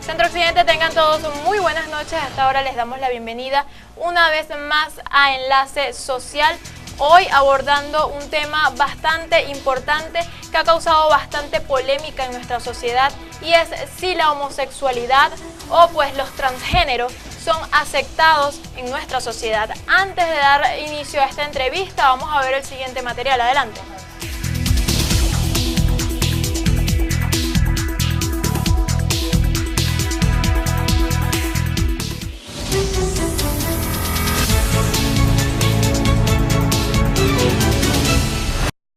Centro Occidente, tengan todos muy buenas noches. Hasta ahora les damos la bienvenida una vez más a Enlace Social. Hoy abordando un tema bastante importante que ha causado bastante polémica en nuestra sociedad, y es si la homosexualidad o pues los transgéneros son aceptados en nuestra sociedad. Antes de dar inicio a esta entrevista, vamos a ver el siguiente material. Adelante.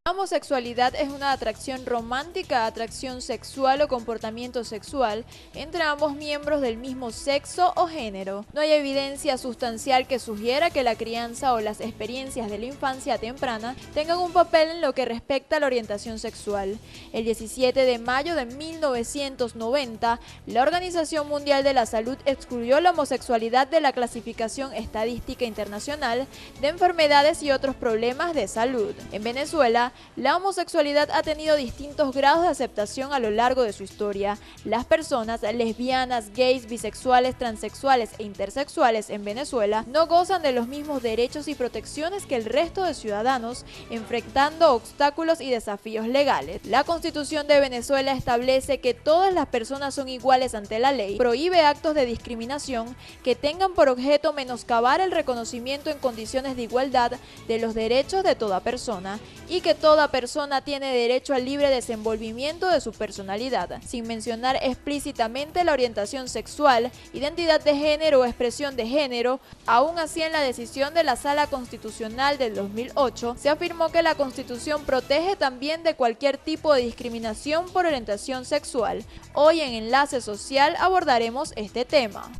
La homosexualidad es una atracción romántica, atracción sexual o comportamiento sexual entre ambos miembros del mismo sexo o género. No hay evidencia sustancial que sugiera que la crianza o las experiencias de la infancia temprana tengan un papel en lo que respecta a la orientación sexual. El 17 de mayo de 1990, la Organización Mundial de la Salud excluyó la homosexualidad de la Clasificación Estadística Internacional de Enfermedades y otros problemas de salud. En Venezuela, la homosexualidad ha tenido distintos grados de aceptación a lo largo de su historia. Las personas lesbianas, gays, bisexuales, transexuales e intersexuales en Venezuela no gozan de los mismos derechos y protecciones que el resto de ciudadanos, enfrentando obstáculos y desafíos legales. La Constitución de Venezuela establece que todas las personas son iguales ante la ley, prohíbe actos de discriminación que tengan por objeto menoscabar el reconocimiento en condiciones de igualdad de los derechos de toda persona, y que toda persona tiene derecho al libre desenvolvimiento de su personalidad, sin mencionar explícitamente la orientación sexual, identidad de género o expresión de género. Aún así, en la decisión de la Sala Constitucional del 2008, se afirmó que la Constitución protege también de cualquier tipo de discriminación por orientación sexual. Hoy en Enlace Social abordaremos este tema.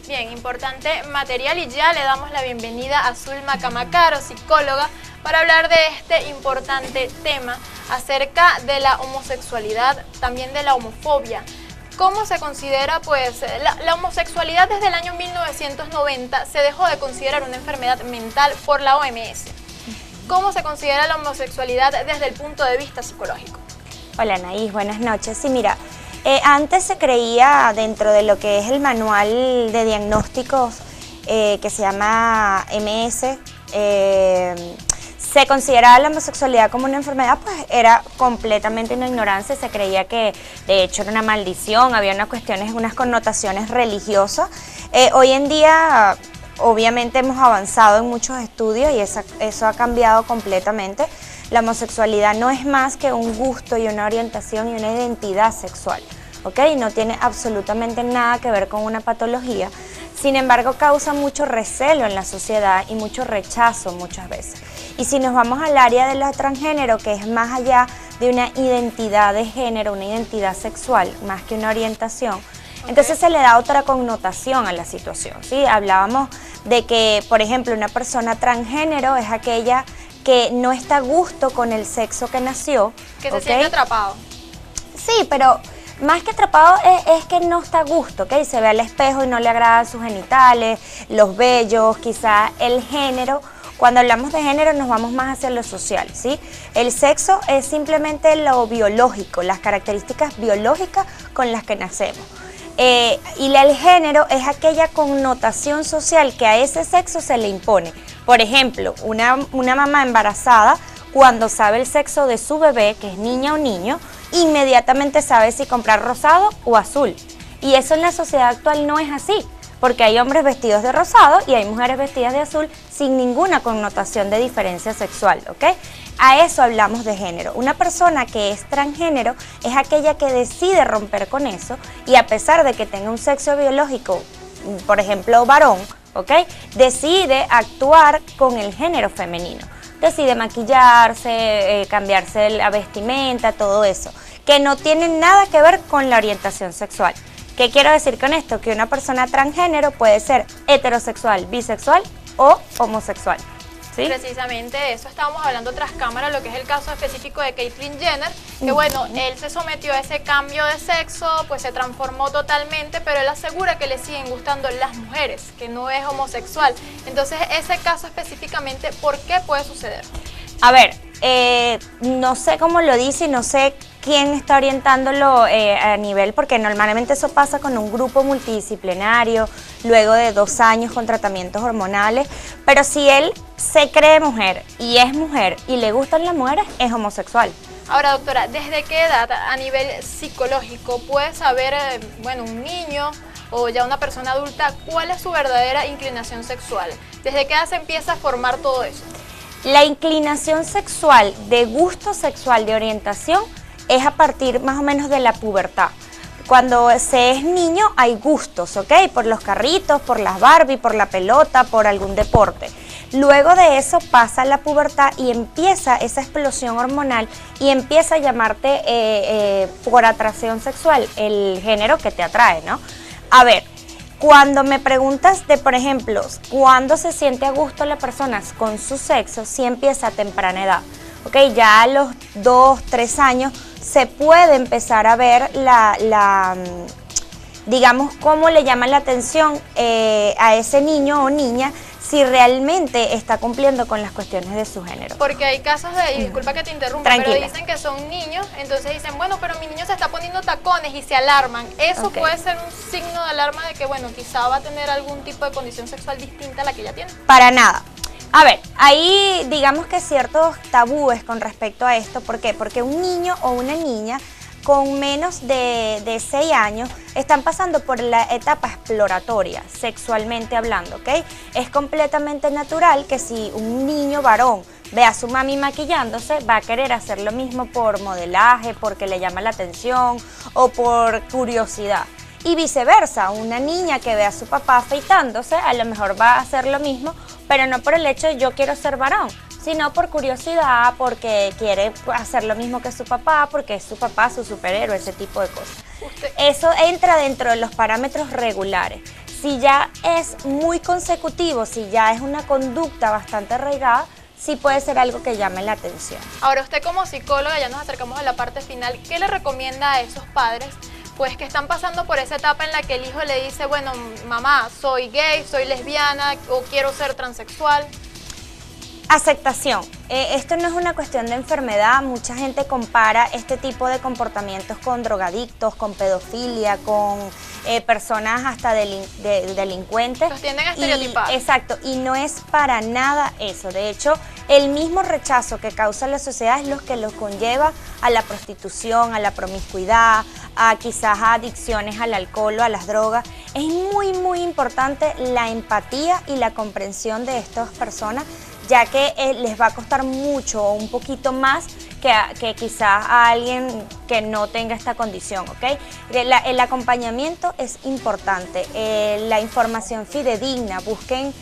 Bien, importante material, y ya le damos la bienvenida a Zulma Camacaro, psicóloga, para hablar de este importante tema acerca de la homosexualidad, también de la homofobia. ¿Cómo se considera pues la homosexualidad? Desde el año 1990 se dejó de considerar una enfermedad mental por la OMS. ¿Cómo se considera la homosexualidad desde el punto de vista psicológico? Hola Anaís, buenas noches. Sí, mira, antes se creía, dentro de lo que es el manual de diagnósticos que se llama MS, se consideraba la homosexualidad como una enfermedad, pues era completamente una ignorancia. Se creía que de hecho era una maldición, había unas connotaciones religiosas. Hoy en día, obviamente hemos avanzado en muchos estudios y eso ha cambiado completamente. La homosexualidad no es más que un gusto y una orientación y una identidad sexual, ¿ok? No tiene absolutamente nada que ver con una patología. Sin embargo, causa mucho recelo en la sociedad y mucho rechazo muchas veces. Y si nos vamos al área de la transgénero, que es más allá de una identidad de género, una identidad sexual, más que una orientación, entonces se le da otra connotación a la situación, ¿sí? Hablábamos de que, por ejemplo, una persona transgénero es aquella que no está a gusto con el sexo que nació. Que se siente atrapado. Sí, pero más que atrapado es que no está a gusto, ¿ok? Se ve al espejo y no le agradan sus genitales, los vellos, quizás el género. Cuando hablamos de género nos vamos más hacia lo social, ¿sí? El sexo es simplemente lo biológico, las características biológicas con las que nacemos. Y el género es aquella connotación social que a ese sexo se le impone. Por ejemplo, una mamá embarazada, cuando sabe el sexo de su bebé, que es niña o niño, inmediatamente sabe si comprar rosado o azul. Y eso en la sociedad actual no es así, porque hay hombres vestidos de rosado y hay mujeres vestidas de azul sin ninguna connotación de diferencia sexual, ¿ok? A eso hablamos de género. Una persona que es transgénero es aquella que decide romper con eso, y a pesar de que tenga un sexo biológico, por ejemplo varón, ¿ok?, decide actuar con el género femenino. Decide maquillarse, cambiarse la vestimenta, todo eso, que no tiene nada que ver con la orientación sexual. ¿Qué quiero decir con esto? Que una persona transgénero puede ser heterosexual, bisexual o homosexual. ¿Sí? Precisamente de eso estábamos hablando tras cámara, lo que es el caso específico de Caitlyn Jenner, que bueno, él se sometió a ese cambio de sexo, pues se transformó totalmente, pero él asegura que le siguen gustando las mujeres, que no es homosexual. Entonces, ese caso específicamente, ¿por qué puede suceder? A ver, no sé cómo lo dice y no sé quién está orientándolo a nivel, porque normalmente eso pasa con un grupo multidisciplinario, luego de 2 años con tratamientos hormonales, pero si él se cree mujer y le gustan las mujeres, es homosexual. Ahora, doctora, ¿desde qué edad a nivel psicológico puede saber, bueno, un niño o ya una persona adulta, cuál es su verdadera inclinación sexual? ¿Desde qué edad se empieza a formar todo eso? La inclinación sexual, de gusto sexual, de orientación, es a partir más o menos de la pubertad. Cuando se es niño hay gustos, ¿ok? Por los carritos, por las Barbie, por la pelota, por algún deporte. Luego de eso pasa la pubertad y empieza esa explosión hormonal y empieza a llamarte por atracción sexual, el género que te atrae, ¿no? A ver, cuando me preguntas de, por ejemplo, cuándo se siente a gusto la persona con su sexo, sí empieza a temprana edad. ¿Ok? Ya a los 2, 3 años se puede empezar a ver digamos, cómo le llama la atención a ese niño o niña si realmente está cumpliendo con las cuestiones de su género. Porque hay casos de, y disculpa que te interrumpa, Tranquila. pero dicen que son niños, entonces dicen, bueno, pero mi niño se está poniendo tacones y se alarman. Eso puede ser un signo de alarma de que, bueno, quizá va a tener algún tipo de condición sexual distinta a la que ya tiene. Para nada. A ver, hay digamos que ciertos tabúes con respecto a esto. ¿Por qué? Porque un niño o una niña con menos de 6 años están pasando por la etapa exploratoria, sexualmente hablando, ¿ok? Es completamente natural que si un niño varón ve a su mami maquillándose, va a querer hacer lo mismo por modelaje, porque le llama la atención o por curiosidad. Y viceversa, una niña que ve a su papá afeitándose, a lo mejor va a hacer lo mismo, pero no por el hecho de yo quiero ser varón, sino por curiosidad, porque quiere hacer lo mismo que su papá, porque es su papá, su superhéroe, ese tipo de cosas. Eso entra dentro de los parámetros regulares. Si ya es muy consecutivo, si ya es una conducta bastante arraigada, sí puede ser algo que llame la atención. Ahora, usted como psicóloga, ya nos acercamos a la parte final, ¿qué le recomienda a esos padres pues que están pasando por esa etapa en la que el hijo le dice, bueno, mamá, soy gay, soy lesbiana o quiero ser transexual? Aceptación. Esto no es una cuestión de enfermedad. Mucha gente compara este tipo de comportamientos con drogadictos, con pedofilia, con personas hasta delincuentes. Los tienden a estereotipar. Exacto, y no es para nada eso. De hecho, el mismo rechazo que causa la sociedad es lo que los conlleva a la prostitución, a la promiscuidad, a quizás a adicciones al alcohol o a las drogas. Es muy, muy importante la empatía y la comprensión de estas personas, ya que les va a costar mucho o un poquito más que quizás a alguien que no tenga esta condición, ¿ok? El acompañamiento es importante, la información fidedigna, busquen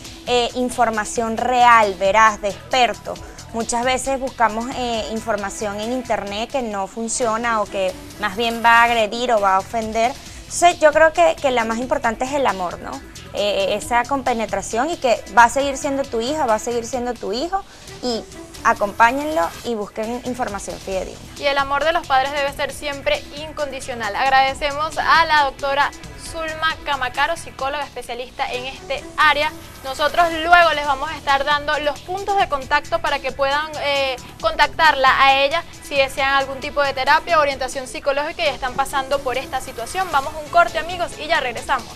información real, veraz, de expertos. Muchas veces buscamos información en internet que no funciona o que más bien va a agredir o va a ofender. Entonces yo creo que la más importante es el amor, ¿no? Esa compenetración, y que va a seguir siendo tu hija, va a seguir siendo tu hijo, y acompáñenlo y busquen información fidedigna. Y el amor de los padres debe ser siempre incondicional. Agradecemos a la doctora Zulma Camacaro, psicóloga especialista en este área. Nosotros luego les vamos a estar dando los puntos de contacto para que puedan contactarla a ella si desean algún tipo de terapia o orientación psicológica y están pasando por esta situación. Vamos a un corte, amigos, y ya regresamos.